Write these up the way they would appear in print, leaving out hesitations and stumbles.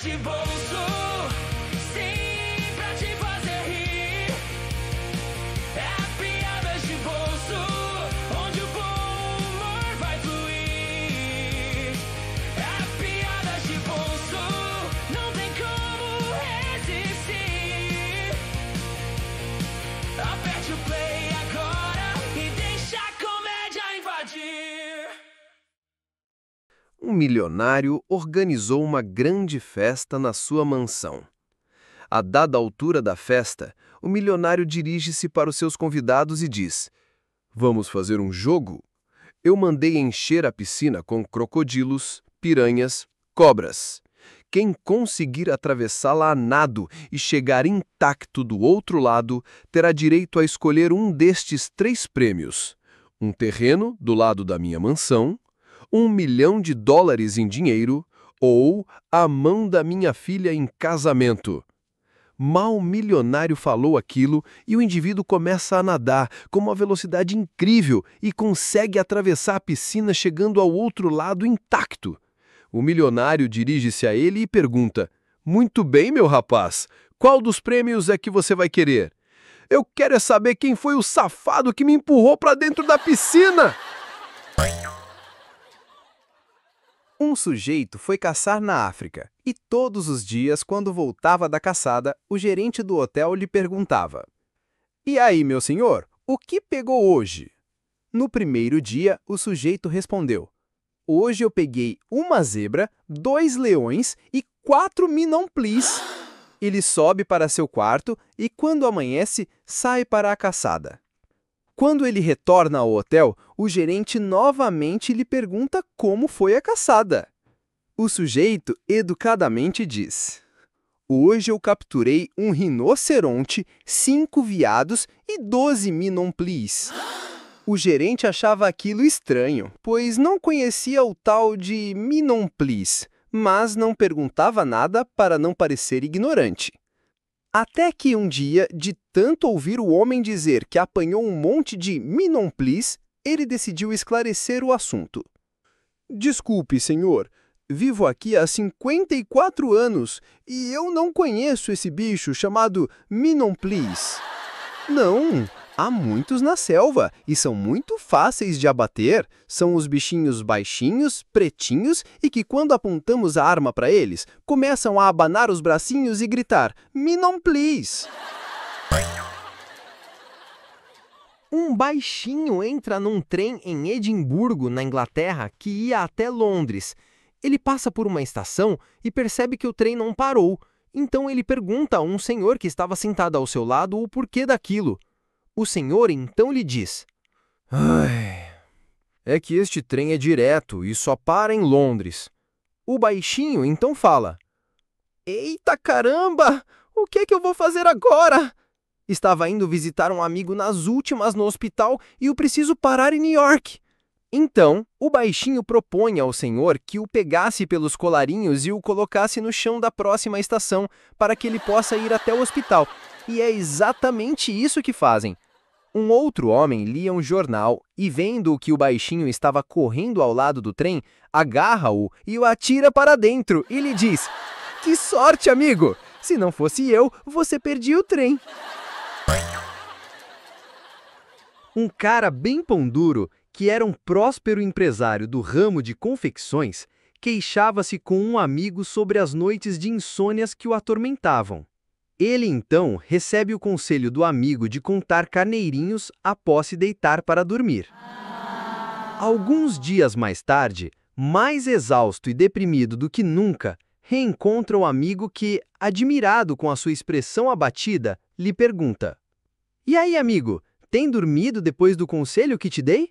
de bolso, sim, pra te fazer rir. É piadas de bolso, onde o bom humor vai fluir. É piadas de bolso, não tem como resistir. Aperte o play agora e deixa a comédia invadir. Um milionário organizou uma grande festa na sua mansão. A dada altura da festa, o milionário dirige-se para os seus convidados e diz: "Vamos fazer um jogo? Eu mandei encher a piscina com crocodilos, piranhas, cobras. Quem conseguir atravessá-la a nado e chegar intacto do outro lado, terá direito a escolher um destes 3 prêmios: um terreno do lado da minha mansão, $1 milhão em dinheiro ou a mão da minha filha em casamento." Mal o milionário falou aquilo e o indivíduo começa a nadar com uma velocidade incrível e consegue atravessar a piscina chegando ao outro lado intacto. O milionário dirige-se a ele e pergunta: "Muito bem, meu rapaz, qual dos prêmios é que você vai querer?" "Eu quero é saber quem foi o safado que me empurrou para dentro da piscina!" Um sujeito foi caçar na África e todos os dias, quando voltava da caçada, o gerente do hotel lhe perguntava: "E aí, meu senhor, o que pegou hoje?" No primeiro dia, o sujeito respondeu: "Hoje eu peguei uma zebra, 2 leões e 4 minomplis." Ele sobe para seu quarto e, quando amanhece, sai para a caçada. Quando ele retorna ao hotel, o gerente novamente lhe pergunta como foi a caçada. O sujeito educadamente diz: "Hoje eu capturei um rinoceronte, 5 veados e 12 minomplis." O gerente achava aquilo estranho, pois não conhecia o tal de minomplis, mas não perguntava nada para não parecer ignorante. Até que um dia, de tanto ouvir o homem dizer que apanhou um monte de minomplis, ele decidiu esclarecer o assunto. "Desculpe, senhor, vivo aqui há 54 anos e eu não conheço esse bicho chamado minomplis." "Não, há muitos na selva e são muito fáceis de abater. São os bichinhos baixinhos, pretinhos e que, quando apontamos a arma para eles, começam a abanar os bracinhos e gritar: 'Minomplis!'" Um baixinho entra num trem em Edimburgo, na Inglaterra, que ia até Londres. Ele passa por uma estação e percebe que o trem não parou. Então ele pergunta a um senhor que estava sentado ao seu lado o porquê daquilo. O senhor então lhe diz: "Ai, é que este trem é direto e só para em Londres." O baixinho então fala: "Eita caramba! O que é que eu vou fazer agora? Estava indo visitar um amigo nas últimas no hospital e eu preciso parar em New York." Então, o baixinho propõe ao senhor que o pegasse pelos colarinhos e o colocasse no chão da próxima estação para que ele possa ir até o hospital. E é exatamente isso que fazem. Um outro homem lia um jornal e, vendo que o baixinho estava correndo ao lado do trem, agarra-o e o atira para dentro e lhe diz: "Que sorte, amigo! Se não fosse eu, você perdia o trem." Um cara bem pão duro, que era um próspero empresário do ramo de confecções, queixava-se com um amigo sobre as noites de insônias que o atormentavam. Ele, então, recebe o conselho do amigo de contar carneirinhos após se deitar para dormir. Alguns dias mais tarde, mais exausto e deprimido do que nunca, reencontra o amigo que, admirado com a sua expressão abatida, lhe pergunta: "E aí, amigo, tem dormido depois do conselho que te dei?"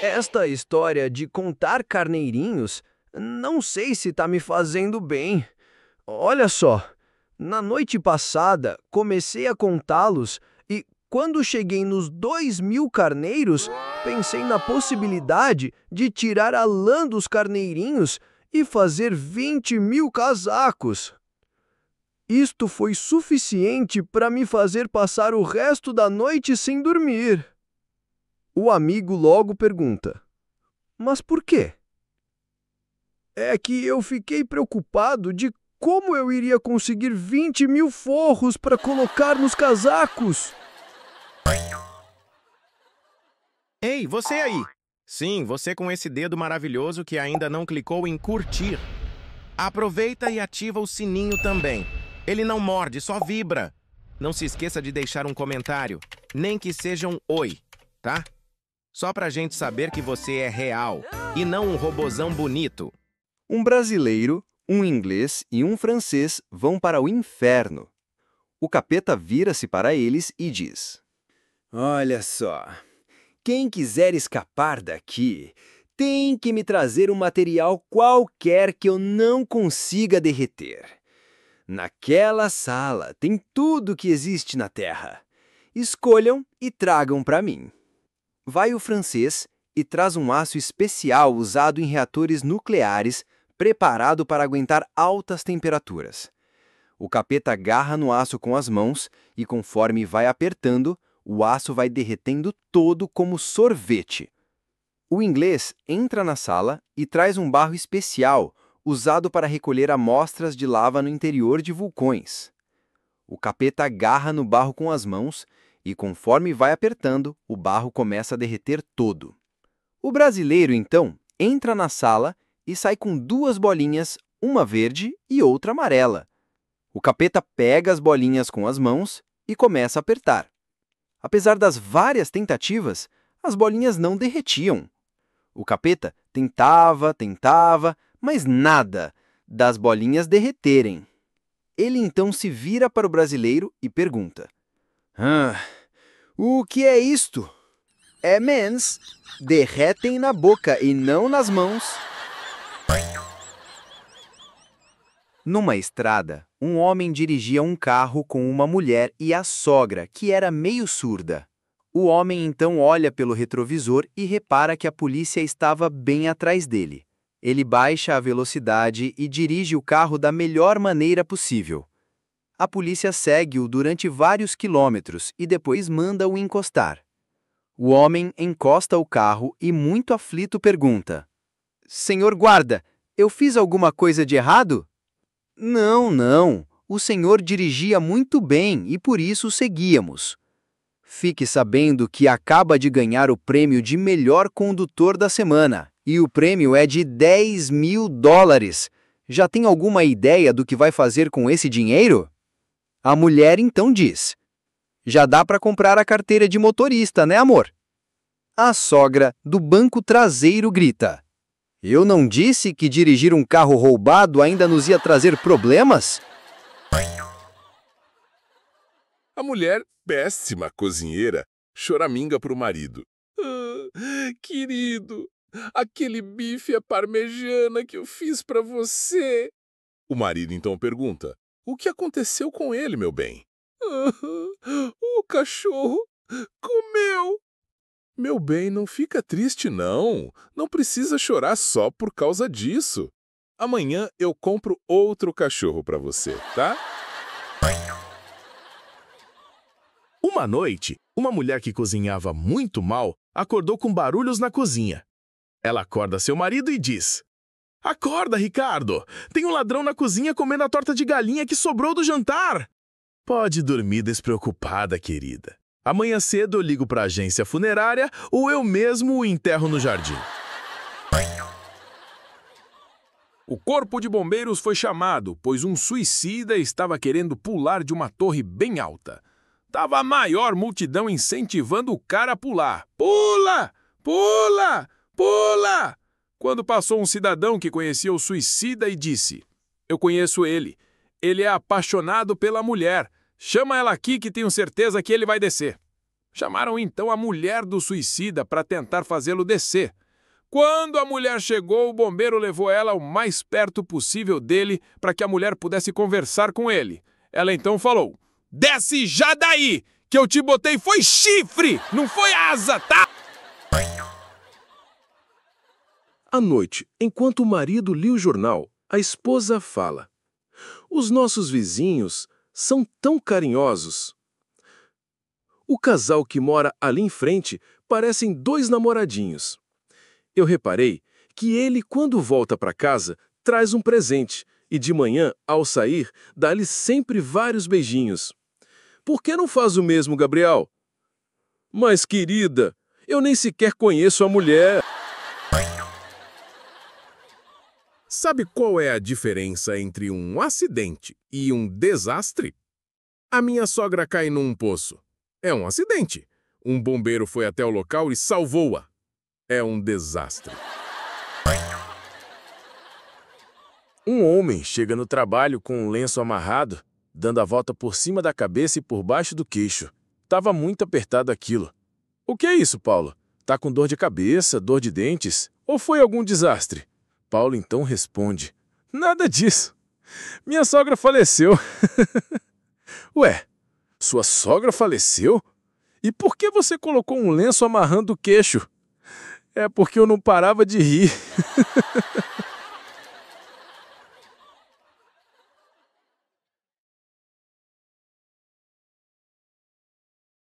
"Esta história de contar carneirinhos, não sei se está me fazendo bem. Olha só, na noite passada comecei a contá-los e, quando cheguei nos 2.000 carneiros, pensei na possibilidade de tirar a lã dos carneirinhos e fazer 20.000 casacos. Isto foi suficiente para me fazer passar o resto da noite sem dormir." O amigo logo pergunta: "Mas por quê?" É que eu fiquei preocupado de como eu iria conseguir 20.000 forros para colocar nos casacos. Ei, você aí! Sim, você com esse dedo maravilhoso que ainda não clicou em curtir. Aproveita e ativa o sininho também. Ele não morde, só vibra. Não se esqueça de deixar um comentário, nem que seja um oi, tá? Só pra gente saber que você é real e não um robozão bonito. Um brasileiro, um inglês e um francês vão para o inferno. O capeta vira-se para eles e diz: Olha só, quem quiser escapar daqui tem que me trazer um material qualquer que eu não consiga derreter. Naquela sala tem tudo que existe na Terra. Escolham e tragam para mim. Vai o francês e traz um aço especial usado em reatores nucleares, preparado para aguentar altas temperaturas. O capeta agarra no aço com as mãos e, conforme vai apertando, o aço vai derretendo todo como sorvete. O inglês entra na sala e traz um barro especial, usado para recolher amostras de lava no interior de vulcões. O capeta agarra no barro com as mãos e, conforme vai apertando, o barro começa a derreter todo. O brasileiro, então, entra na sala e sai com 2 bolinhas, uma verde e outra amarela. O capeta pega as bolinhas com as mãos e começa a apertar. Apesar das várias tentativas, as bolinhas não derretiam. O capeta tentava, mas nada das bolinhas derreterem. Ele então se vira para o brasileiro e pergunta: o que é isto? É mens, derretem na boca e não nas mãos. Numa estrada, um homem dirigia um carro com uma mulher e a sogra, que era meio surda. O homem então olha pelo retrovisor e repara que a polícia estava bem atrás dele. Ele baixa a velocidade e dirige o carro da melhor maneira possível. A polícia segue-o durante vários quilômetros e depois manda-o encostar. O homem encosta o carro e, muito aflito, pergunta: Senhor guarda, eu fiz alguma coisa de errado? Não. O senhor dirigia muito bem e por isso o seguíamos. Fique sabendo que acaba de ganhar o prêmio de melhor condutor da semana. E o prêmio é de $10.000. Já tem alguma ideia do que vai fazer com esse dinheiro? A mulher então diz: Já dá para comprar a carteira de motorista, né, amor? A sogra do banco traseiro grita: Eu não disse que dirigir um carro roubado ainda nos ia trazer problemas? A mulher, péssima cozinheira, choraminga para o marido. Querido, aquele bife à parmegiana que eu fiz para você. O marido então pergunta: O que aconteceu com ele, meu bem? O cachorro comeu. Meu bem, não fica triste, não. Não precisa chorar só por causa disso. Amanhã eu compro outro cachorro para você, tá? Uma noite, uma mulher que cozinhava muito mal acordou com barulhos na cozinha. Ela acorda seu marido e diz: Acorda, Ricardo! Tem um ladrão na cozinha comendo a torta de galinha que sobrou do jantar! Pode dormir despreocupada, querida. Amanhã cedo eu ligo para a agência funerária ou eu mesmo o enterro no jardim. O corpo de bombeiros foi chamado, pois um suicida estava querendo pular de uma torre bem alta. Tava a maior multidão incentivando o cara a pular. Pula! Pula! Pula! Quando passou um cidadão que conhecia o suicida e disse: Eu conheço ele. Ele é apaixonado pela mulher. Chama ela aqui que tenho certeza que ele vai descer. Chamaram então a mulher do suicida para tentar fazê-lo descer. Quando a mulher chegou, o bombeiro levou ela o mais perto possível dele para que a mulher pudesse conversar com ele. Ela então falou: Desce já daí, que eu te botei foi chifre, não foi asa, tá? À noite, enquanto o marido lia o jornal, a esposa fala: Os nossos vizinhos são tão carinhosos. O casal que mora ali em frente parecem 2 namoradinhos. Eu reparei que ele, quando volta para casa, traz um presente e de manhã, ao sair, dá-lhe sempre vários beijinhos. Por que não faz o mesmo, Gabriel? Mas, querida, eu nem sequer conheço a mulher. Sabe qual é a diferença entre um acidente e um desastre? A minha sogra cai num poço. É um acidente. Um bombeiro foi até o local e salvou-a. É um desastre. Um homem chega no trabalho com um lenço amarrado, dando a volta por cima da cabeça e por baixo do queixo. Tava muito apertado aquilo. O que é isso, Paulo? Tá com dor de cabeça, dor de dentes? Ou foi algum desastre? Paulo então responde: nada disso. Minha sogra faleceu. Ué, sua sogra faleceu? E por que você colocou um lenço amarrando o queixo? É porque eu não parava de rir.